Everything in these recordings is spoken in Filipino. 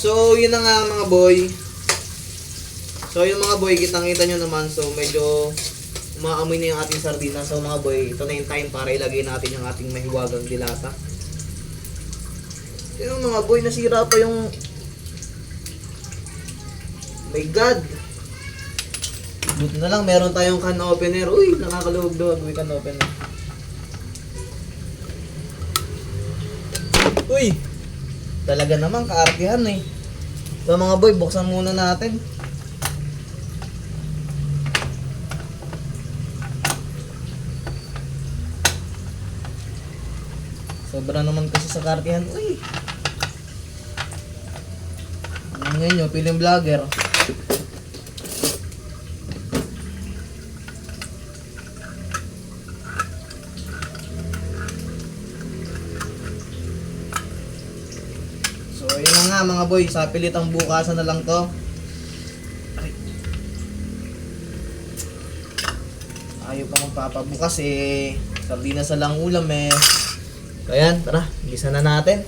So, yun na nga mga boy. So, yung mga boy, kitang-kita nyo naman. So, medyo umaamoy na yung ating sardina. So, mga boy, ito na yung time para ilagay natin yung ating mahiwagang dilata. Yung mga boy, nasira pa yung... My God! Buti na lang, meron tayong can opener. Uy, nakakaluwag-luwag may can opener. Uy! Talaga naman, kaartihan eh. So mga boy, buksan muna natin. Sobra naman kasi sa kaartihan. Uy! Ano ngayon nyo, film vlogger. So, yun na nga mga boy, sa pilitang bukasan na lang to. Ayaw pa magpapabukas eh. Sardinas na lang ulam eh. So, ayan, tara, gisa na natin.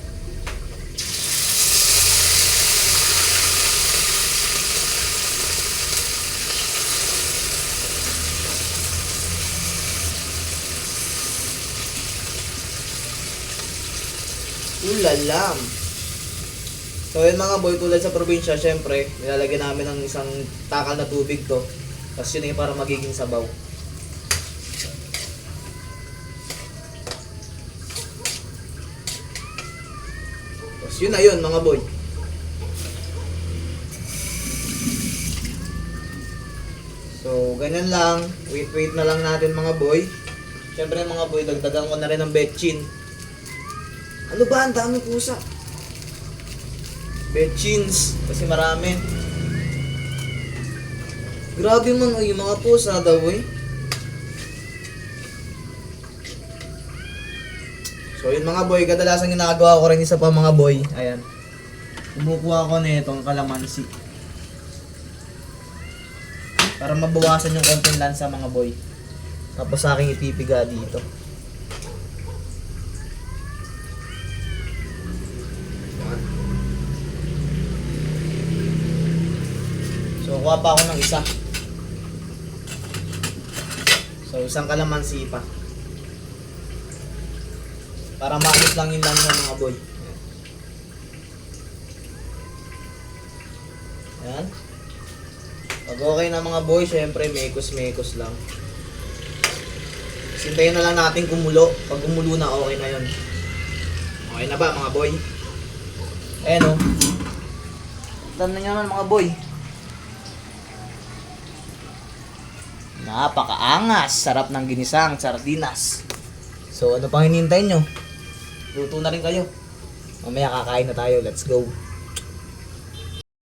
Ulalam. So yun mga boy, tulad sa probinsya, syempre, nilalagyan namin ng isang takal na tubig to. Tapos yun yung para magiging sabaw. Tapos yun na yun mga boy. So ganyan lang, wait na lang natin mga boy. Syempre mga boy, dagdagan ko na rin ng betchin. Ano ba? Ang dami pusa. Betchins. Kasi marami. Grabe man yung mga pusa daw eh. So yun mga boy, kadalasan ginagawa ko rin isa pa mga boy. Ayan. Kumukuha ko na itong kalamansi. Para mabawasan yung konting lansa mga boy. Tapos sa aking ipipiga dito. So, kuha pa ako ng isa. So, isang kalamansi pa. Para maakit lang yung lansa mga boy. Ayan. Pag okay na mga boy, syempre mekos-mekos lang. Sintayin na lang natin kumulo. Pag kumulo na, okay na yun. Okay na ba mga boy? Ayan o. Tignan nyo naman mga boy. Napakaangas, sarap ng ginisang sardinas. So ano pang hinihintay nyo? Luto na rin kayo. Mamaya kakain na tayo, let's go.